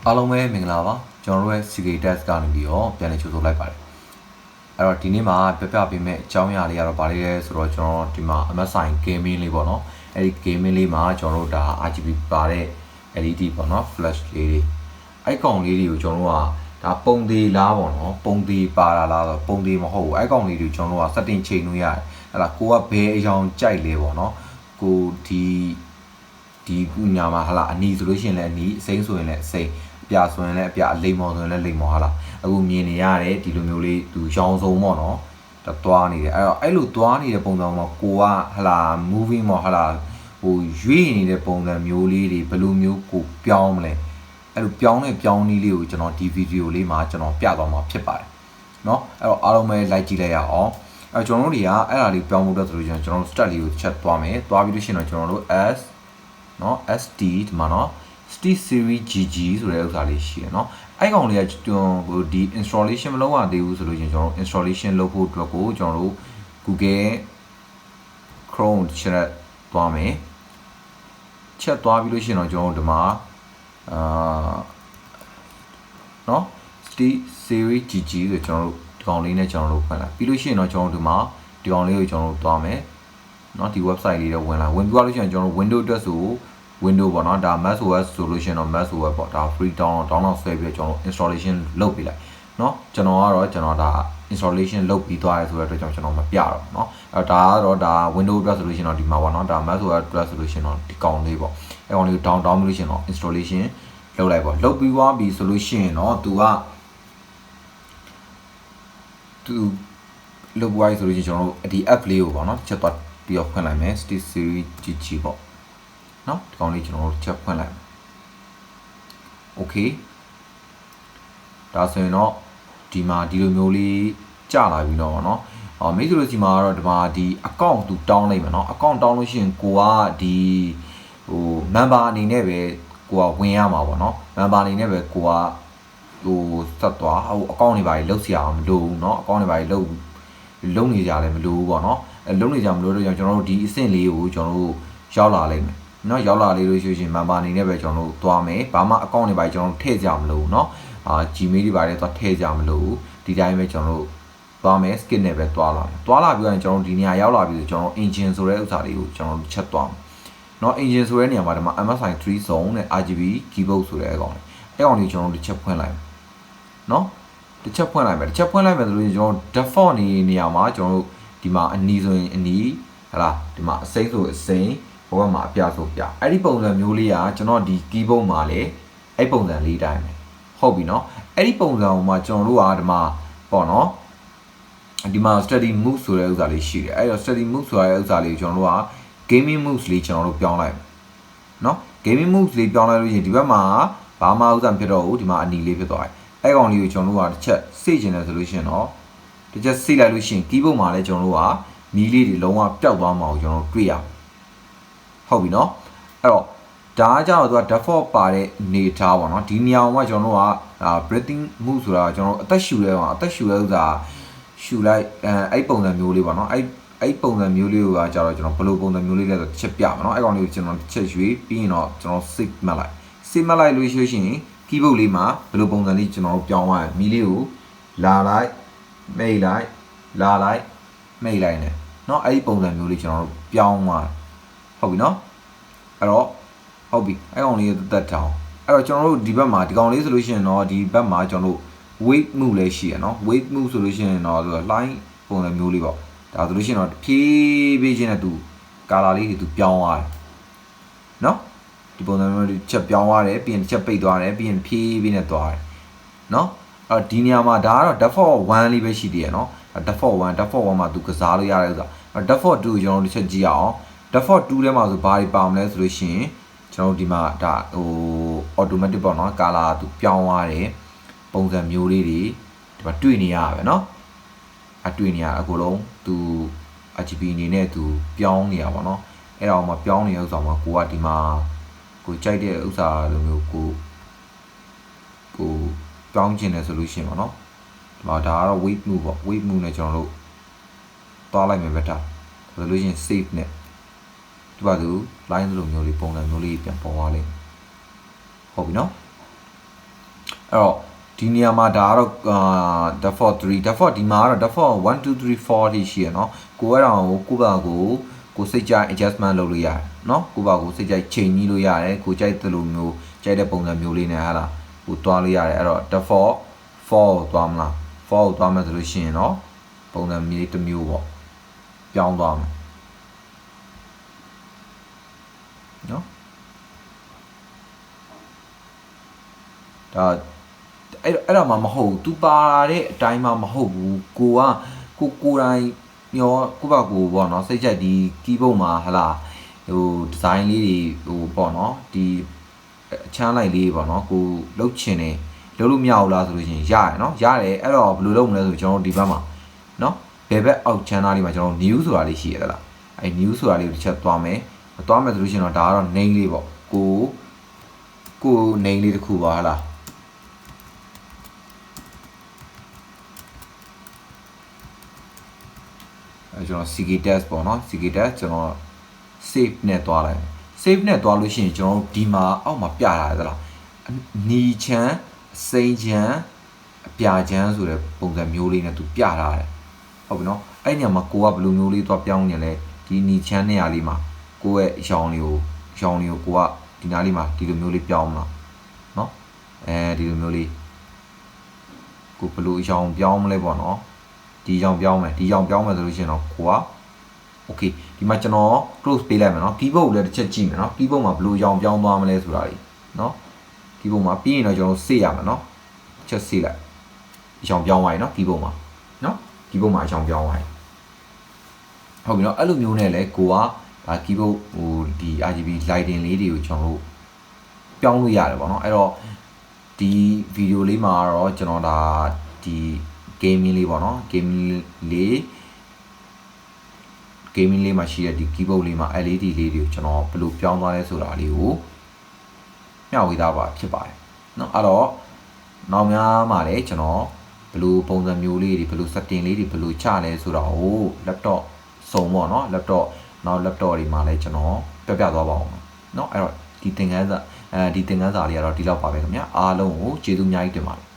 အားလုံးပဲမင်္ဂလာပါကျွန်တော်တို့ရဲ့ CK test ကနေပြီးတော့ပြန်လည်ကြိုဆိုလိုက်ပါတယ်အဲ့တော့ဒီနေ့မှာပြပြပေးမယ့်အကြောင်းအရာလေးကတော့ဗာလေးလဲဆိုတော့ကျွန်တော်ဒီမှာ MSI Gaming လေးပေါ့နော်အဲ့ဒီ Gaming လေးမှာကျွန်တော်တို့ဒါ RGB ပါတဲ့ LED ပေါ့နော် flash လေးတွေအဲ့ကောင်လေးတွေကိုကျွန်တော်တို့ကဒါပုံသေးလားပေါ့နော်ပုံသေးပါတာလားဆိုပုံသေးမဟုတ်ဘူးအဲ့ကောင်လေးတွေကျွန်တော်တို့က setting ချိန်လို့ရတယ်အဲ့ဒါကိုကဘယ်အကြောင်းကြိုက်လဲပေါ့နော်ကိုဒီညာမှာဟာလာအနီဆိုလို့ရှိရင်လည်းအနီအစိမ်းဆိုရင်လည်းအစိမ်းအပြဆိုရင်လည်းအပြအလိမ္မော်ဆိုရင်လည်းလိမ္မော်ဟာလာအခုမြင်နေရတယ်ဒီလိုမျိုးလေးသူရောင်စုံပေါ့နော်ဒါသွားနေတယ်အဲ့လိုသွားနေတဲ့ပုံစံမှာကိုကဟာလာ moving ပေါ့ဟာလာဟိုရွေ့နေတဲ့ပုံစံမျိုးလေးတွေဘယ်လိုမျိုးကိုပြောင်းမလဲအဲ့လိုပြောင်းတဲ့ပြောင်းနည်းလေးကိုကျွန်တော်ဒီဗီဒီယိုလေးမှာကျွန်တော်ပြသွားမှာဖြစ်ပါတယ်เนาะအဲ့တော့အားလုံးပဲ like ကြည့်လိုက်ရအောင်အဲ့ကျွန်တော်တို့တွေကအဲ့ဒါလေးပြောင်းဖို့အတွက်ဆိုလို့ကျွန်တော်တို့ start လေးကိုချက်သွားမယ်သွားပြီးလို့ရှိရင်တော့ကျွန်တော်တို့ เนาะ SD ဒီမှာเนาะ ST series GG ဆိုတဲ့ဥစ္စာလေးရှိရเนาะအဲ့ကောင်လေးကဟိုဒီ installation မလုပ်ရသေးဘူးဆိုလို့ကျွန်တော်တို့ installation လုပ်ဖို့အတွက်ကိုကျွန်တော်တို့ Google Chrome ချက်သွားမယ်ချက်သွားပြီးလို့ရှိရင်တော့ကျွန်တော်တို့ဒီမှာเนาะ ST series GG ဆိုကျွန်တော်တို့ဒီကောင်လေးနဲ့ကျွန်တော်တို့ဖွင့်လိုက်ပြီးလို့ရှိရင်တော့ကျွန်တော်တို့ဒီမှာဒီကောင်လေးကိုကျွန်တော်တို့သွားမယ်เนาะဒီ website လေးတော့ဝင်လာဝင်ပြီးသွားလို့ရှိရင်ကျွန်တော်တို့ window အတွက်ဆိုwindow ပေါ့နော်ဒါ macOS solution တော့ macOS ပေါ့ဒါ free download ဆွဲပြီးတော့ကျွန်တော် installation လုပ်ပေးလိုက်เนาะကျွန်တော်ဒါ installation လုပ်ပြီးသွားရဲဆိုတဲ့အတွက်ကြောင့်ကျွန်တော်မပြတော့เนาะအဲဒါကတော့ဒါ window အတွက် solution တော့ဒီမှာပေါ့နော်ဒါ macOS အတွက် solution တော့ဒီကောင်လေးပေါ့အဲကောင်လေးကို down ပြီးလို့ရှိရင်တော့ installation လုပ်လိုက်ပေါ့လုပ်ပြီးသွားပြီဆိုလို့ရှိရင်တော့သူလုပ်သွားပြီဆိုလို့ရှိရင်ကျွန်တော်တို့ဒီ app လေးကိုပေါ့နော်ချက်သွားပြီးတော့ဖွင့်လိုက်မယ် Stitch Series GG ပေါ့เนาะဒီကောင်လေးကျွန်တော်တို့ချက်ဖွင့်လိုက်မယ် okay ဒါဆိုရင်တော့ဒီမှာဒီလိုမျိုးလေးကြာလာပြီတော့เนาะမိတ်ဆွေတို့ဒီမှာကတော့ဒီမှာဒီ account သူတောင်းလိုက်မယ်เนาะ account တောင်းလို့ရှိရင်ကိုကဒီဟို member အနေနဲ့ပဲကိုကဝင်ရမှာပေါ့เนาะ member အနေနဲ့ပဲကိုကဟိုဆက်သွားဟို account တွေပါလေလုပ်เสียအောင်မလိုဘူးเนาะ account တွေပါလေလုပ်နေကြလည်းမလိုဘူးပေါ့เนาะလုပ်နေကြမလို့တော့ကျွန်တော်တို့ဒီအဆင့်လေးကိုကျွန်တော်တို့ရောက်လာလိမ့်မယ်เนาะရောက်လာလေးလို့ရှိရင် member အနေနဲ့ပဲကျွန်တော်တို့သွားမယ်ဘာမှ account တွေပါကျွန်တော်တို့ထည့်ကြမလို့เนาะGmail တွေပါလေသွားထည့်ကြမလို့ဒီတိုင်းပဲကျွန်တော်တို့သွားမယ် skip နဲ့ပဲသွားလာပြီးရင်ကျွန်တော်တို့ဒီနေရာရောက်လာပြီဆိုကျွန်တော်တို့ engine ဆိုတဲ့ဥစ္စာလေးကိုကျွန်တော်တို့ချက်သွားမယ်เนาะ engine ဆိုတဲ့နေရာမှာဒီမှာ MSI 3 zone နဲ့ RGB keyboard ဆိုတဲ့အကောင်လေးကျွန်တော်တို့ချက်ဖွင့်လိုက်မယ်เนาะတစ်ချက်ဖွင့်လိုက်မယ်ဆိုလို့ကျွန်တော် default နေရာမှာကျွန်တော်တို့ဒီမှာအနီဆိုရင်အနီဟလာဒီမှာအစိမ်းဆိုအစိမ်းဘဝမှာအပြဆိုပြအဲ့ဒီပုံစံမျိုးလေးကကျွန်တော်ဒီ keyboard မှာလေအဲ့ပုံစံလေးတိုင်းပဲဟုတ်ပြီเนาะအဲ့ဒီပုံစံမှာကျွန်တော်တို့ကဒီမှာပေါ့เนาะဒီမှာ study move ဆိုတဲ့ဥစ္စာလေးရှိတယ်အဲ့တော့ study move ဆိုတဲ့ဥစ္စာလေးကျွန်တော်တို့က gaming moves လေးကျွန်တော်တို့ပြောင်းလိုက်เนาะ gaming moves လေးပြောင်းလိုက်လို့ရှိရင်ဒီဘက်မှာဘာမှဥစ္စာဖြစ်တော့ဘူးဒီမှာအနီလေးဖြစ်သွားတယ်အဲ့ကောင်လေးကိုကျွန်တော်တို့ကတစ်ချက်စိတ်ကျင်တယ်ဆိုလို့ရှိရင်တော့တစ်ချက်စိတ်လိုက်လို့ရှိရင် keyboard မှာလည်းကျွန်တော်တို့ကမီးလေးတွေလုံးဝပျောက်သွားမှာကိုကျွန်တော်တို့တွေ့ရဟုတ်ပြီเนาะအဲ့တော့ဒါကကြောင့်သူက default ပါတဲ့နေထားပါเนาะဒီနေရာမှာကျွန်တော်တို့ကbreathing move ဆိုတာကျွန်တော်တို့အသက်ရှူရဲဥစ္စာရှူလိုက်အဲ့ပုံစံမျိုးလေးပါเนาะအဲ့ပုံစံမျိုးလေးကိုကြာတော့ကျွန်တော်ဘယ်လိုပုံစံမျိုးလေးလဲဆိုချက်ပြပါเนาะအဲ့ကောင်လေးကိုကျွန်တော်ချက်ရွေးပြီးရင်တော့ကျွန်တော် save မှတ်လိုက်လို့ရှိရင် keyboard လေးမှာဘယ်လိုပုံစံလေးကျွန်တော်တို့ပြောင်းသွားရမီးလေးကိုလာလိုက်မိတ်လိုက်လာလိုက်မိတ်လိုက်နဲ့เนาะအဲ့ဒီပုံစံမျိုးလေးကျွန်တော်တို့ပြောင်းသွားဟုတ်ပြီเนาะအဲ့တော့ဟုတ်ပြီအဲ့ကောင်လေးကိုတက်ထောင်အဲ့တော့ကျွန်တော်တို့ဒီဘက်မှာဒီကောင်လေးဆိုလို့ရှိရင်တော့ဒီဘက်မှာကျွန်တော်တို့ weight move လည်းရှိရเนาะ weight move ဆိုလို့ရှိရင်တော့သူက line ပုံစံမျိုးလေးပေါ့ဒါဆိုလို့ရှိရင်တော့ဖြည်းဖြည်းချင်းနဲ့သူ color လေးတွေသူပြောင်းသွားတယ်เนาะဒီပုံစံမျိုးလေးချက်ပြောင်းသွားတယ်ပြီးရင်ချက်ပိတ်သွားတယ်ပြီးရင်ဖြည်းဖြည်းနဲ့သွားတယ်เนาะအဲ့ဒီနေရာမှာဒါကတော့ default 1လေးပဲရှိသေးရเนาะ default 1မှာသူကစားလို့ရတဲ့ဥစ္စာ default 2ကိုကျွန်တော်တို့တစ်ချက်ကြည့်အောင် default 2ထဲမှာဆိုဘာတွေပါမလဲဆိုလို့ရှိရင်ကျွန်တော်တို့ဒီမှာဒါဟို automatic ပေါ့เนาะ color သူပြောင်းသွားတယ်ပုံစံမျိုးလေးတွေဒီမှာတွေ့နေရပါပဲเนาะတွေ့နေရအကုန်လုံးသူ RGB အနေနဲ့သူပြောင်းနေရပါเนาะအဲ့ဒါမှပြောင်းနေတဲ့ဥစ္စာမှာကိုကဒီမှာကိုကြိုက်တဲ့ဥစ္စာလိုမျိုးကိုပြောင်းခြင်းတဲ့ solution ပေါ့เนาะဒီမှာဒါကတော့ weight move ပေါ့ weight move နဲ့ကျွန်တော်တို့သွားလိုက်မယ်ပဲဒါဆိုလို့ရှိရင် save နဲ့ဒီပါသူ line လိုမျိုးလေးပုံစံမျိုးလေးပြန်ပေါ်သွားလိမ့်မယ်ဟုတ်ပြီเนาะ ဒီနေရာမှာဒါကတော့default 3 default ဒီမှာကတော့ default 1 2 3 4ထိရှိရနော်ကိုအဲ့ဒါကိုကိုစိတ်ကြိုက် adjustment လုပ်လို့ရတယ်နော်ကိုစိတ်ကြိုက်ချိန်ကြီးလို့ရတယ်ကိုကြိုက်သလိုမျိုးကြိုက်တဲ့ပုံစံမျိုးလေးနဲ့ဟာလားကိုတွားလို့ရတယ်အဲ့တော့ default 4ကိုတွားမလား4ကိုတွားမယ်ဆိုလို့ရှိရင်တော့ပုံစံမျိုးတစ်မျိုးပေါ့ပြောင်းသွားမယ်နော်ဒါအဲ့တော့မှမဟုတ်သူပါတဲ့အတိုင်းမှမဟုတ်ဘူးကိုတိုင်းရောကိုပေါ့နော်စိတ်ချက်ဒီ keyboard မှာဟလာဟို design လေးတွေဟိုပေါ့နော်ဒီအချမ်းလိုက်လေးပေါ့နော်ကိုလုတ်ချင်တယ်လုတ်လို့မရဘူးလားဆိုလို့ရှိရင်ရတယ်နော်ရတယ်အဲ့တော့ဘယ်လိုလုပ်မလဲဆိုကျွန်တော်တို့ဒီဘက်မှာနော်ဘယ်ဘက်အောက်ချမ်းသားလေးမှာကျွန်တော် new ဆိုတာလေးရှိရသလားအဲ့ new ဆိုတာလေးတစ်ချက်သွားမယ်ဆိုလို့ရှိရင်တော့ဒါကတော့ name လေးပေါ့ကို name လေးတစ်ခုပါဟလားကျွန်တော် CK test ပေါ့နော် CK test ကျွန်တော် save နဲ့တွားလိုက် save နဲ့တွားလို့ရှိရင်ကျွန်တော်ဒီမှာအောက်မှာပြထားရသလားနီချမ်းစိမ့်ချမ်းအပြာချမ်းဆိုတဲ့ပုံစံမျိုးလေးနဲ့သူပြထားတယ်ဟုတ်ပြီနော်အဲ့ညမှာကိုကဘယ်လိုမျိုးလေးတွားပြောင်းနေလဲဒီနီချမ်းနေရာလေးမှာကိုရဲ့ရောင်လေးကိုကိုကဒီနားလေးမှာဒီလိုမျိုးလေးပြောင်းမလားနော်ဒီလိုမျိုးလေးကိုဘယ်လိုရောင်ပြောင်းမလဲပေါ့နော်ဒီရောင်ပြောင်းမယ်ဆိုလို့ရှိရင်တော့ကိုက okay ဒီမှာကျွန်တော် close ပေးလိုက်မယ်နော် keyboard ကိုလည်းတစ်ချက်ကြည့်မယ်နော် keyboard မှာဘယ်လိုရောင်ပြောင်းသွားမလဲဆိုတာလေနော် keyboard မှာပြီးရင်တော့ကျွန်တော်စေ့ရမယ်နော်တစ်ချက်စေ့လိုက်ရောင်ပြောင်းသွားပြီနော် keyboard မှာနော် keyboard မှာရောင်ပြောင်းသွားပြီဟုတ်ပြီနော်အဲ့လိုမျိုးနဲ့လဲကိုကဒါ keyboard ဟိုဒီ RGB lighting လေးတွေကိုကျွန်တော်တို့ပြောင်းလို့ရတယ်ပေါ့နော်အဲ့တော့ဒီ video လေးမှာတော့ကျွန်တော်ဒါဒီ gaming လေးပေါ့နော် gaming လေးမှာရှိတဲ့ဒီ keyboard လေးမှာ LED လေးတွေကိုကျွန်တော်ဘယ်လိုပြောင်းသွားလဲဆိုတာလေးကိုမျှဝေသားပါဖြစ်ပါတယ်เนาะအဲ့တော့နောက်များမှာလည်းကျွန်တော်ဘယ်လိုပုံစံမျိုးလေးတွေဘယ်လို setting လေးတွေဘယ်လိုချလဲဆိုတာကို laptop စုံပေါ့เนาะ laptop တွေမှာလည်းကျွန်တော်ပြပြသွားပါအောင်เนาะအဲ့တော့ဒီသင်ခန်းစာလေးကတော့ဒီလောက်ပါပဲခင်ဗျာအားလုံးကိုကျေးဇူးအများကြီးတင်ပါတယ်